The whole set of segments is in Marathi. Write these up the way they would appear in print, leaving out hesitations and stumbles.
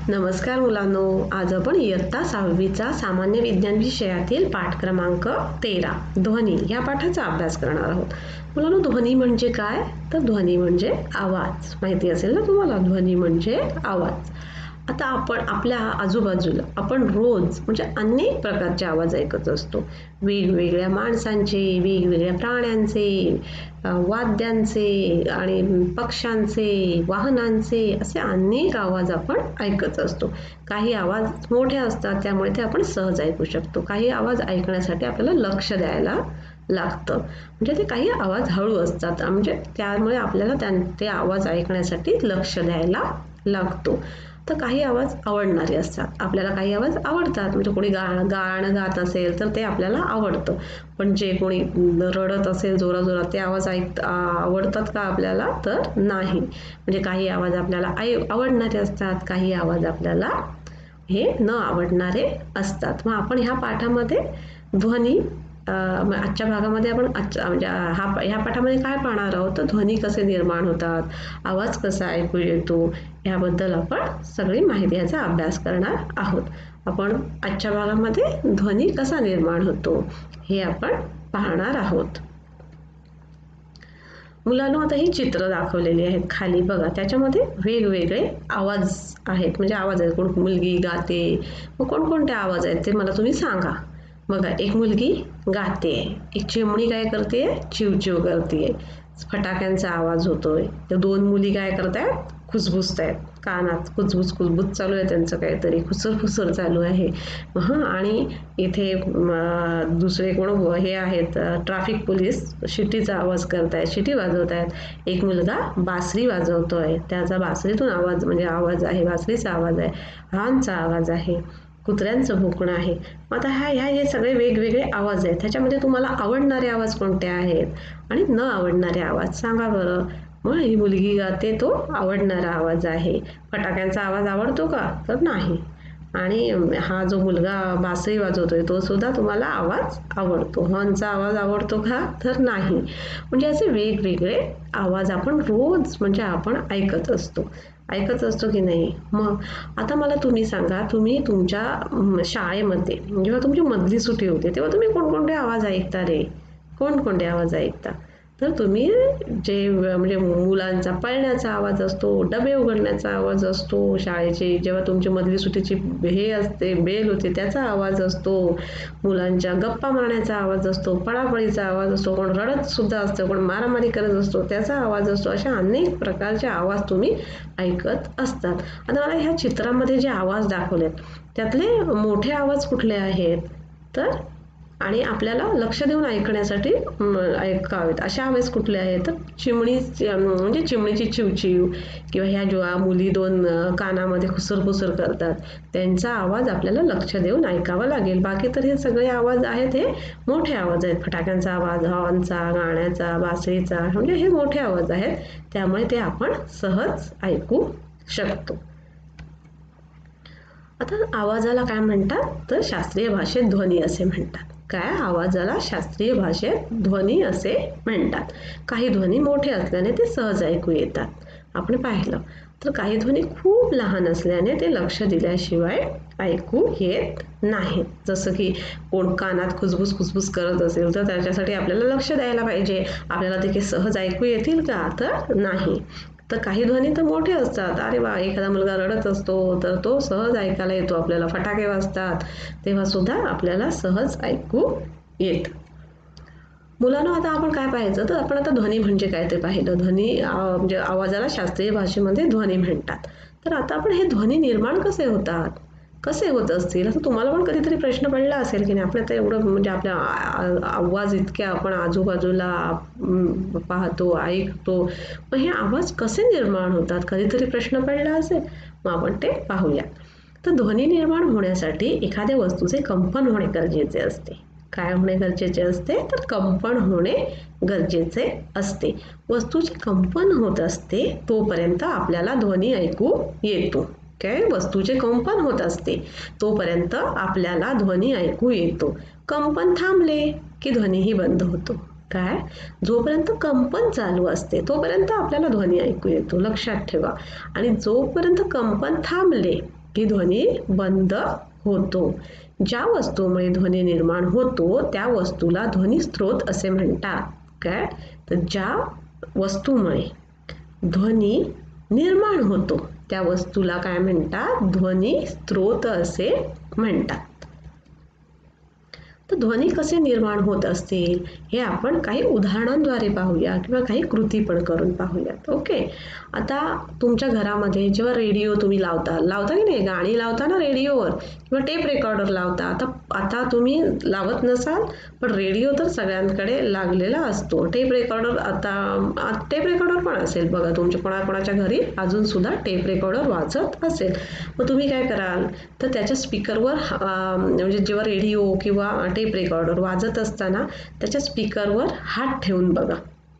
नमस्कार मुलांनो, आज आपण इयत्ता 6वीचा सामान्य विज्ञान विषयातील पाठ क्रमांक 13 ध्वनी या पाठाचा अभ्यास करणार आहोत. मुलांनो, ध्वनी म्हणजे काय? तर ध्वनी म्हणजे आवाज. माहिती असेल ना तुम्हाला, ध्वनी म्हणजे आवाज. आता आपण आपल्या आजूबाजूला आपण रोज म्हणजे अनेक प्रकारचे आवाज ऐकत असतो. वेगवेगळ्या माणसांचे, वेगवेगळ्या प्राण्यांचे, वाद्यांचे आणि पक्ष्यांचे, वाहनांचे असे अनेक आवाज आपण ऐकत असतो. काही आवाज मोठे असतात, त्यामुळे ते आपण सहज ऐकू शकतो. काही आवाज ऐकण्यासाठी आपल्याला लक्ष द्यायला लागतं. म्हणजे ते काही आवाज हळू असतात, म्हणजे त्यामुळे आपल्याला ते आवाज ऐकण्यासाठी लक्ष द्यायला लागतो. तर काही आवाज आवडणारे असतात. आपल्याला काही आवाज आवडतात, म्हणजे कोणी गाणं गात असेल तर ते आपल्याला आवडतं. पण जे कोणी रडत असेल जोराजोरात, ते आवाज आवडतात का आपल्याला? तर नाही. म्हणजे काही आवाज आपल्याला आवडणारे असतात, काही आवाज आपल्याला हे न आवडणारे असतात. मग आपण ह्या पाठामध्ये ध्वनी आजच्या भागामध्ये आपण म्हणजे ह्या पाठामध्ये काय पाहणार आहोत? तर ध्वनी कसे निर्माण होतात, आवाज कसा ऐकू येतो, याबद्दल आपण सगळी माहिती याचा अभ्यास करणार आहोत. आपण आजच्या भागामध्ये ध्वनी कसा निर्माण होतो हे आपण पाहणार आहोत. मुलांनो, आता ही चित्र दाखवलेली आहेत खाली बघा. त्याच्यामध्ये वेगवेगळे आवाज आहेत, म्हणजे आवाज आहेत. कोण मुलगी गाते, मग कोणकोणते आवाज आहेत ते मला तुम्ही सांगा. बघा, एक मुलगी गाते, एक चिमणी काय करते? चिवचिव करते. फटाक्यांचा आवाज होतोय. तर दोन मुली काय करतायत? खुसबुसतायत. कानात खुसबुस खुसबुस चालू आहे, त्यांचं काहीतरी खुसर चालू आहे. आणि इथे दुसरे कोण हे आहेत, ट्रॅफिक पोलीस शिटीचा आवाज करतायत, शिटी वाजवतायत. एक मुलगा बासरी वाजवतोय, त्याचा बासरीतून आवाज म्हणजे आवाज आहे, बासरीचा आवाज आहे. हॉर्नचा आवाज आहे, कुत्र्यांचं भुंकणं आहे. आता हे सगळे वेगवेगळे आवाज आहेत. त्याच्यामध्ये तुम्हाला आवडणारे आवाज कोणते आहेत आणि न आवडणारे आवाज सांगा बरं. मग ही मुलगी गाते, तो आवडणारा आवाज आहे. फटाक्यांचा आवाज आवडतो का? तर नाही. आणि हा जो मुलगा बासरी वाजवतोय तो सुद्धा तुम्हाला आवाज आवडतो. हॉर्नचा आवाज आवडतो का? तर नाही. म्हणजे असे वेगवेगळे आवाज आपण रोज म्हणजे आपण ऐकत असतो की नाही? मग आता मला तुम्ही सांगा, तुम्ही तुमच्या शाळेमध्ये जेव्हा तुमची मधली सुट्टी होते तेव्हा तुम्ही कोणकोणते आवाज ऐकता रे? कोणकोणते आवाज ऐकता? तर तुम्ही जे म्हणजे मुलांचा पळण्याचा आवाज असतो, डबे उघडण्याचा आवाज असतो, शाळेची जेव्हा तुमची मधली सुट्टीची हे असते, बेल होते त्याचा आवाज असतो, मुलांच्या गप्पा मारण्याचा आवाज असतो, पळापळीचा आवाज असतो, कोण रडत सुद्धा असतं, कोण मारामारी करत असतो त्याचा आवाज असतो. अशा अनेक प्रकारचे आवाज तुम्ही ऐकत असतात. आता मला ह्या चित्रामध्ये जे आवाज दाखवलेत त्यातले मोठे आवाज कुठले आहेत? तर आणि आपल्याला लक्ष देऊन ऐकण्यासाठी ऐकावेत अशा आवाज कुठले आहेत? तर म्हणजे चिमणीची चिवचिव, किंवा ह्या जेव्हा मुली दोन कानामध्ये खुसर करतात त्यांचा आवाज आपल्याला लक्ष देऊन ऐकावा लागेल. बाकी तर हे सगळे आवाज आहेत, हे मोठे आवाज आहेत. फटाक्यांचा आवाज, हॉर्नचा, गाण्याचा, बासरीचा, म्हणजे हे मोठे आवाज आहेत, त्यामुळे ते आपण सहज ऐकू शकतो. आता आवाजाला काय म्हणतात? तर शास्त्रीय भाषेत ध्वनी असे म्हणतात. काय? आवाजाला शास्त्रीय भाषेत ध्वनी असे म्हणतात. काही ध्वनी मोठे असल्याने ते सहज ऐकू येतात, आपण पाहिलं. तर काही ध्वनी खूप लहान असल्याने ते लक्ष दिल्याशिवाय ऐकू येत नाहीत. जसं की कोण कानात खुसबुस करत असेल तर त्याच्यासाठी आपल्याला लक्ष द्यायला पाहिजे. आपल्याला ते सहज ऐकू येतील का? तर नाही. तर काही ध्वनी तर मोठे असतात. अरे वा, एखादा मुलगा रडत असतो तर तो सहज ऐकायला येतो आपल्याला. फटाके वाजतात तेव्हा सुद्धा आपल्याला सहज ऐकू येत. मुलांनो, आता आपण काय पाहायचं? तर आपण आता ध्वनी म्हणजे काय ते पाहिलं. ध्वनी म्हणजे आवाजाला शास्त्रीय भाषेमध्ये ध्वनी म्हणतात. तर आता आपण हे ध्वनी निर्माण कसे होत असतील असं तुम्हाला पण कधीतरी प्रश्न पडला असेल की नाही? आपण आता एवढं म्हणजे आपल्या आवाज इतके आपण आजूबाजूला पाहतो, ऐकतो, मग हे आवाज कसे निर्माण होतात? कधीतरी प्रश्न पडला असेल. मग आपण ते पाहूया. तर ध्वनी निर्माण होण्यासाठी एखाद्या वस्तूचे कंपन होणे गरजेचे असते. काय होणे गरजेचे असते? तर कंपन होणे गरजेचे असते. वस्तूचे कंपन होत असते तोपर्यंत आपल्याला ध्वनी ऐकू येतो. काय? वस्तूचे कंपन होत असते तोपर्यंत आपल्याला ध्वनी ऐकू येतो. कंपन थांबले की ध्वनीही बंद होतो. काय? जोपर्यंत कंपन चालू असते तोपर्यंत आपल्याला ध्वनी ऐकू येतो, लक्षात ठेवा. आणि जोपर्यंत कंपन थांबले की ध्वनी बंद होतो. ज्या वस्तूमुळे ध्वनी निर्माण होतो त्या वस्तूला ध्वनी स्रोत असे म्हणतात. काय तर ज्या वस्तूमुळे ध्वनी निर्माण होतो त्या वस्तूला काय म्हणतात, ध्वनी स्रोत असे म्हणतात. तर ध्वनी कसे निर्माण होत असतील हे आपण काही उदाहरणांद्वारे पाहूया किंवा काही कृती पण करून पाहूयात. ओके, आता तुमच्या घरामध्ये जेव्हा रेडिओ तुम्ही लावता की नाही, गाणी लावता ना रेडिओवर किंवा टेप रेकॉर्डर लावता. आता तुम्ही लावत नसाल पण रेडिओ तर सगळ्यांकडे लागलेला असतो. टेप रेकॉर्डर पण असेल बघा तुमच्या कोणाकोणाच्या घरी अजून सुद्धा टेप रेकॉर्डर वाजत असेल. मग तुम्ही काय कराल तर त्याच्या स्पीकरवर म्हणजे जेव्हा रेडिओ किंवा टेप रेकॉर्डर वाजत असताना त्याच्या स्पीकरवर हात ठेवून बघा.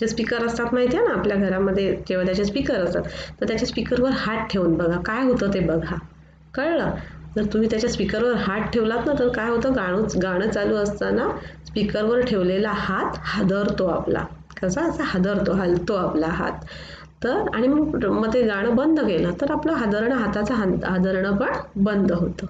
जे स्पीकर असतात माहिती आहे ना आपल्या घरामध्ये, जेव्हा त्याचे स्पीकर असतात तर त्याच्या स्पीकरवर हात ठेवून बघा काय होतं ते बघा. कळलं? जर तुम्ही त्याच्या स्पीकरवर हात ठेवलात ना तर काय होतं, गाणं चालू असताना स्पीकरवर ठेवलेला हात हादरतो आपला. कसा असा हादरतो, हलतो आपला हात. तर आणि मग ते गाणं बंद केलं तर आपलं हाताचं हादरणं पण बंद होतं.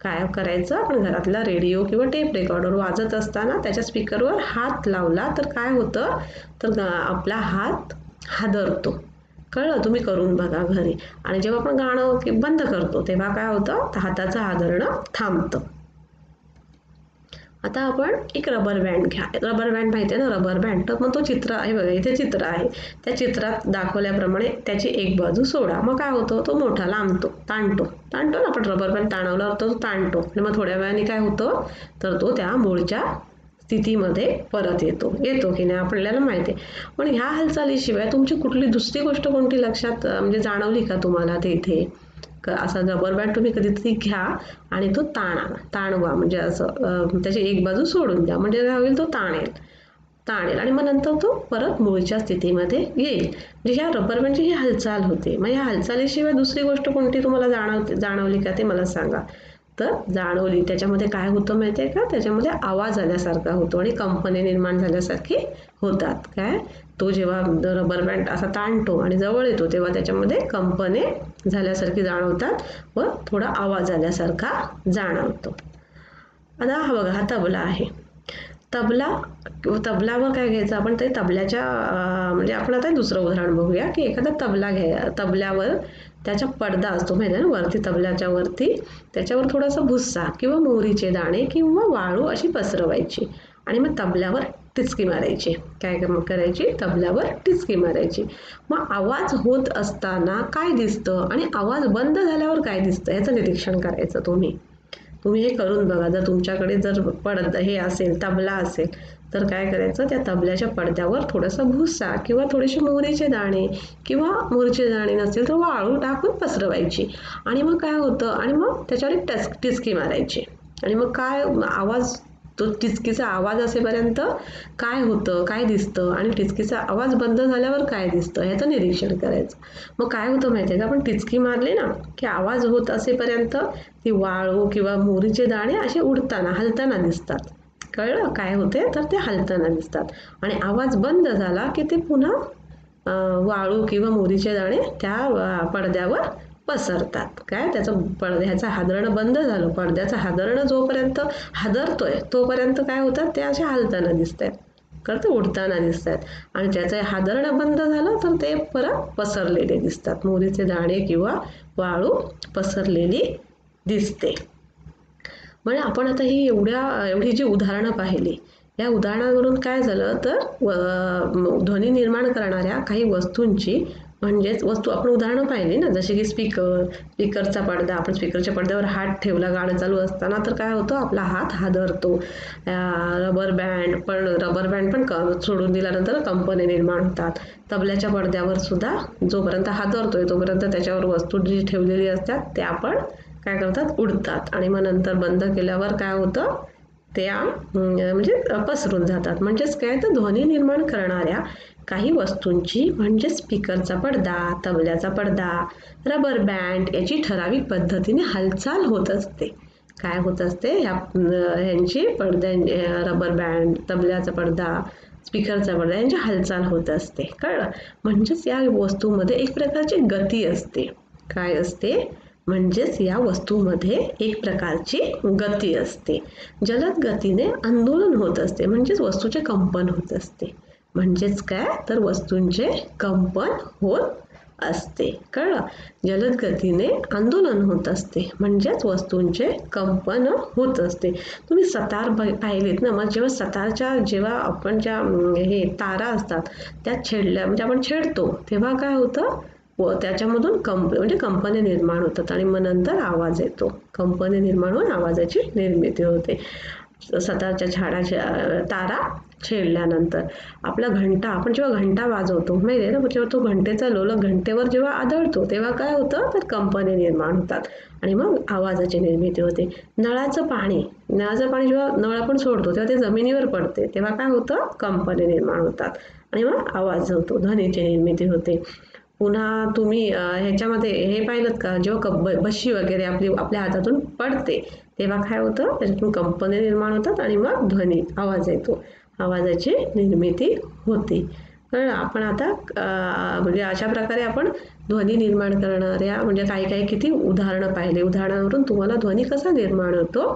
काय करायचं, आपण घरातला रेडिओ किंवा टेप रेकॉर्डर वाजत असताना त्याच्या स्पीकरवर हात लावला तर काय होतं, तर आपला हात हादरतो. कळलं? तुम्ही करून बघा घरी. आणि जेव्हा आपण गाणं बंद करतो तेव्हा काय होतं, तर हाताचं हादरणं थांबतं. आता आपण एक रबर बँड घ्या. रबर बँड माहिती आहे ना, रबर बँड. तर मग तो चित्र आहे बघा, इथे चित्र आहे. त्या चित्रात दाखवल्याप्रमाणे त्याची एक बाजू सोडा. मग काय होतं, तो मोठा लांबतो, ताणतो ना आपण. रबर बँड ताणवल्यावर तो ताणतो आणि मग थोड्या वेळाने काय होतं, तर तो त्या मूळच्या स्थितीमध्ये परत येतो की नाही आपल्याला माहिती आहे. पण ह्या हालचालीशिवाय तुमची कुठली दुसरी गोष्ट कोणती लक्षात म्हणजे जाणवली का तुम्हाला ते इथे? असा रबर बँड तुम्ही कधीतरी घ्या आणि तो ताणवा म्हणजे असं त्याची एक बाजू सोडून द्या म्हणजे काय होईल, तो ताणेल आणि मग नंतर तो परत मूळच्या स्थितीमध्ये येईल. म्हणजे ह्या रबर बँडची ही हालचाल होते. मग ह्या हालचालीशिवाय दुसरी गोष्ट कोणती तुम्हाला जाणवली का ते मला सांगा. तर जाणवली, त्याच्यामध्ये काय होतं माहिती आहे का, त्याच्यामध्ये आवाज आल्यासारखा होतो आणि कंपने निर्माण झाल्यासारखी होतात. काय तो जेव्हा रबर बँड असा ताणतो आणि जवळ येतो तेव्हा त्याच्यामध्ये कंपने झाल्यासारखी जाणवतात व थोडा आवाज आल्यासारखा जाणवतो. आता हा बघा, हा तबला आहे. तबलावर काय घ्यायचं आपण, ते तबल्याच्या म्हणजे आपण आता दुसरं उदाहरण बघूया की एखादा तबल्यावर त्याचा पडदा असतो माहिती आहे ना वरती, तबल्याच्या वरती त्याच्यावर थोडासा भुस्सा किंवा मोहरीचे दाणे किंवा वाळू अशी पसरवायची आणि मग तबल्यावर टिचकी मारायची. काय करायची, तबल्यावर टिचकी मारायची. मग आवाज होत असताना काय दिसतं आणि आवाज बंद झाल्यावर काय दिसतं याचं निरीक्षण करायचं तुम्ही हे करून बघा. जर तुमच्याकडे जर हे असेल, तबला असेल तर काय करायचं, त्या तबल्याच्या पडद्यावर थोडासा भुस्सा किंवा थोडेसे मोहरीचे दाणे किंवा मोहरीचे दाणे नसेल तर वाळू टाकून पसरवायची आणि मग काय होतं, आणि मग त्याच्यावर एक टिचकी मारायची आणि मग काय आवाज, तो टिचकीचा आवाज असेपर्यंत काय होतं, काय दिसतं आणि टिचकीचा आवाज बंद झाल्यावर काय दिसतं ह्याचं निरीक्षण करायचं. मग काय होतं माहिती आहे का, आपण टिचकी मारली ना की आवाज होत असेपर्यंत ती वाळू किंवा मोहरीचे दाणे असे उडताना, हलताना दिसतात. कळलं? काय होते, तर ते हलताना दिसतात आणि आवाज बंद झाला की ते पुन्हा वाळू किंवा मोहरीचे दाणे त्या पडद्यावर पसरतात. काय त्याचं पडद्याचं हादरणं बंद झालं, पडद्याचं हादरणं जोपर्यंत हादरतोय तोपर्यंत काय होतात, ते असे हलताना दिसत आहेत, करते उडताना दिसत आहेत आणि त्याचं हादरणं बंद झालं तर ते परत पसरलेले दिसतात, मोहरीचे दाणे किंवा वाळू पसरलेली दिसते. म्हणजे आपण आता ही एवढी जी उदाहरणं पाहिली, या उदाहरणावरून काय झालं तर ध्वनी निर्माण करणाऱ्या काही वस्तूंची, म्हणजेच वस्तू आपण उदाहरणं पाहिली ना, जसे की स्पीकरचा पडदा, आपण स्पीकरच्या पडद्यावर हात ठेवला गाणं चालू असताना तर काय होतं, आपला हात हादरतो. रबर बँड पण सोडून दिल्यानंतर कंपने निर्माण होतात. तबल्याच्या पडद्यावर सुद्धा जोपर्यंत हादरतोय तोपर्यंत त्याच्यावर वस्तू जी ठेवलेली असतात त्या पण काय करतात, उडतात आणि मग नंतर बंद केल्यावर काय होतं, त्या म्हणजे पसरून जातात. म्हणजेच काय, तर ध्वनी निर्माण करणाऱ्या काही वस्तूंची म्हणजे स्पीकरचा पडदा, तबल्याचा पडदा, रबर बँड याची ठराविक पद्धतीने हालचाल होत असते. काय होत असते, ह्यांची रबर बँड, तबल्याचा पडदा, स्पीकरचा पडदा यांची हालचाल होत असते. कळलं? म्हणजेच या वस्तूमध्ये एक प्रकारची गती असते. काय असते, म्हणजेच या वस्तूमध्ये एक प्रकारची गती असते. जलद गतीने आंदोलन होत असते, म्हणजेच वस्तूचे कंपन होत असते. म्हणजेच काय, तर वस्तूंचे कंपन होत असते. कळलं? जलद गतीने आंदोलन होत असते म्हणजेच वस्तूंचे कंपन होत असते. तुम्ही सतार पाहिलेत ना? मग जेव्हा आपण ज्या हे तारा असतात त्या छेडल्या, म्हणजे आपण छेडतो तेव्हा काय होतं, व त्याच्यामधून म्हणजे कंपने निर्माण होतात आणि मग नंतर आवाज येतो. कंपने निर्माण होऊन आवाजाची निर्मिती होते. सतारच्या झाडाच्या तारा छेडल्यानंतर आपला घंटा, आपण जेव्हा घंटा वाजवतो माहिती आहे ना, जेव्हा तो घंटेचा लोलक घंटेवर जेव्हा आदळतो तेव्हा काय होतं, तर कंपने निर्माण होतात आणि मग आवाजाची निर्मिती होते. नळाचं पाणी जेव्हा नळ आपण सोडतो तेव्हा ते जमिनीवर पडते तेव्हा काय होतं, कंपने निर्माण होतात आणि मग आवाज होतो, ध्वनीची निर्मिती होते. पुन्हा तुम्ही ह्याच्यामध्ये हे पाहिलं का, जेव्हा बशी वगैरे आपल्या हातातून पडते तेव्हा काय होतं, त्याच्यातून कंपने निर्माण होतात आणि मग ध्वनी, आवाज येतो, आवाजाची निर्मिती होते. कळलं? आपण आता म्हणजे अशा प्रकारे आपण ध्वनी निर्माण करणाऱ्या म्हणजे काही किती उदाहरणं पाहिले. उदाहरणावरून तुम्हाला ध्वनी कसा निर्माण होतो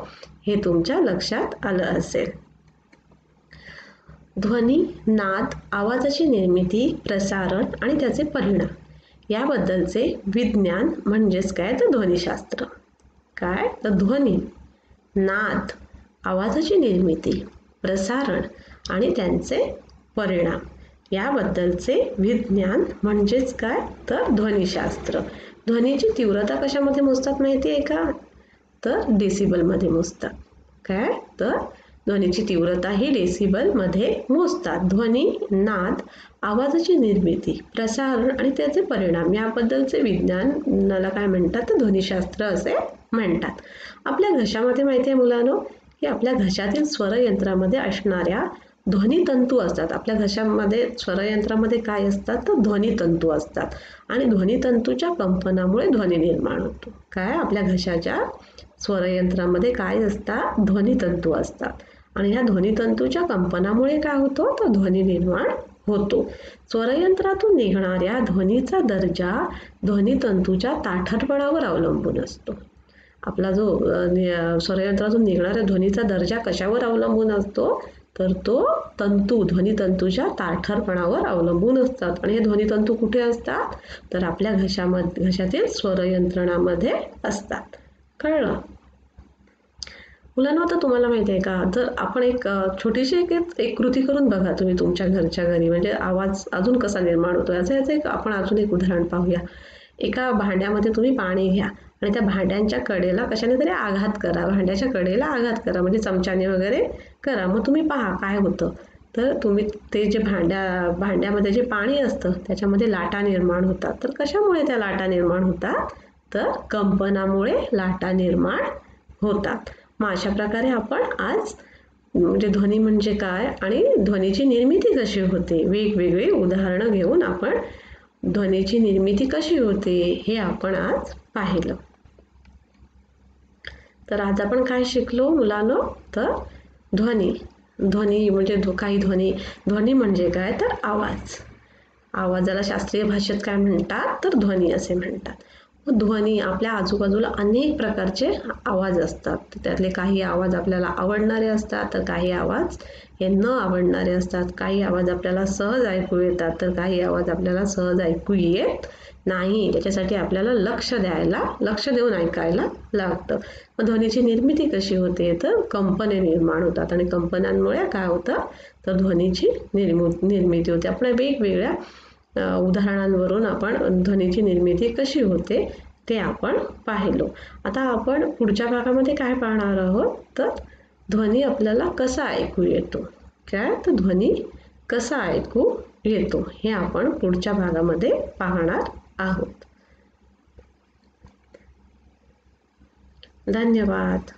हे तुमच्या लक्षात आलं असेल. ध्वनी, नाद, आवाजाची निर्मिती, प्रसारण आणि त्याचे परिणाम याबद्दलचे विज्ञान म्हणजेच काय, तर ध्वनिशास्त्र. काय, तर ध्वनी, नाद, आवाजाची निर्मिती, प्रसारण आणि त्यांचे परिणाम याबद्दलचे विज्ञान म्हणजेच काय, तर ध्वनिशास्त्र. ध्वनीची तीव्रता कशामध्ये मोजतात माहिती आहे का, तर डेसिबलमध्ये मोजतात. काय, तर ध्वनीची तीव्रता ही डेसिबलमध्ये मोजतात. ध्वनी, नाद, आवाजाची निर्मिती, प्रसारण आणि त्याचे परिणाम याबद्दलचे विज्ञानाला काय म्हणतात, तर ध्वनिशास्त्र असे म्हणतात. आपल्या घशामध्ये माहिती आहे मुलांनो, की आपल्या घशातील स्वरयंत्रामध्ये असणाऱ्या ध्वनितंतू असतात. आपल्या घशामध्ये स्वरयंत्रामध्ये काय असतात, तर ध्वनितंतू असतात आणि ध्वनितंतूच्या कंपनामुळे ध्वनी निर्माण होतो. काय, आपल्या घशाच्या स्वरयंत्रामध्ये काय असतात, ध्वनितंतू असतात आणि ह्या ध्वनितंतूच्या कंपनामुळे काय होतं, तर ध्वनी निर्माण होतो. स्वरयंत्रातून निघणाऱ्या ध्वनीचा दर्जा ध्वनितंतूच्या ताठरपणावर अवलंबून असतो. आपला जो स्वरयंत्रातून निघणाऱ्या ध्वनीचा दर्जा कशावर अवलंबून असतो, तर तो ध्वनितंतूच्या ताठरपणावर अवलंबून असतात आणि हे ध्वनितंतू कुठे असतात, तर आपल्या घशातील स्वरयंत्रणामध्ये असतात. कळलं मुलांना? आता तुम्हाला माहिती आहे का, जर आपण एक छोटीशी एक कृती करून बघा तुम्ही तुमच्या घरच्या घरी, म्हणजे आवाज अजून कसा निर्माण होतो याचं आपण अजून एक उदाहरण पाहूया. एका भांड्यामध्ये तुम्ही पाणी घ्या आणि त्या भांड्यांच्या कडेला कशाने तरी आघात करा, भांड्याच्या कडेला आघात करा, म्हणजे चमच्याने वगैरे करा. मग तुम्ही पहा काय होतं, तर तुम्ही ते जे भांड्यामध्ये जे पाणी असतं त्याच्यामध्ये लाटा निर्माण होतात. तर कशामुळे त्या लाटा निर्माण होतात, तर कंपनामुळे लाटा निर्माण होतात. मग अशा प्रकारे आपण आज म्हणजे ध्वनी म्हणजे काय आणि ध्वनीची निर्मिती कशी होते, वेगवेगळी उदाहरणं घेऊन आपण ध्वनीची निर्मिती कशी होते हे आपण आज पाहिलं. तर आज आपण काय शिकलो मुलांनो, तर ध्वनी म्हणजे ध्वनी म्हणजे काय, तर आवाजाला शास्त्रीय भाषेत काय म्हणतात, तर ध्वनी असे म्हणतात. ध्वनी, आपल्या आजूबाजूला अनेक प्रकारचे आवाज असतात. त्यातले काही आवाज आपल्याला आवडणारे असतात, तर काही आवाज हे न आवडणारे असतात. काही आवाज आपल्याला सहज ऐकू येतात, तर काही आवाज आपल्याला सहज ऐकू येत नाही. त्याच्यासाठी आपल्याला लक्ष देऊन ऐकायला लागतं. मग ध्वनीची निर्मिती कशी होते, तर कंपने निर्माण होतात आणि कंपनांमुळे काय होतं, तर ध्वनीची निर्मिती होते. आपण वेगवेगळ्या उदाहरणांवरून आपण ध्वनीची निर्मिती कशी होते ते आपण पाहिलो. आता आपण पुढच्या भागामध्ये काय पाहणार आहोत, तर ध्वनी आपल्याला कसा ऐकू येतो. काय, तर ध्वनी कसा ऐकू येतो हे आपण पुढच्या भागामध्ये पाहणार आहोत. धन्यवाद.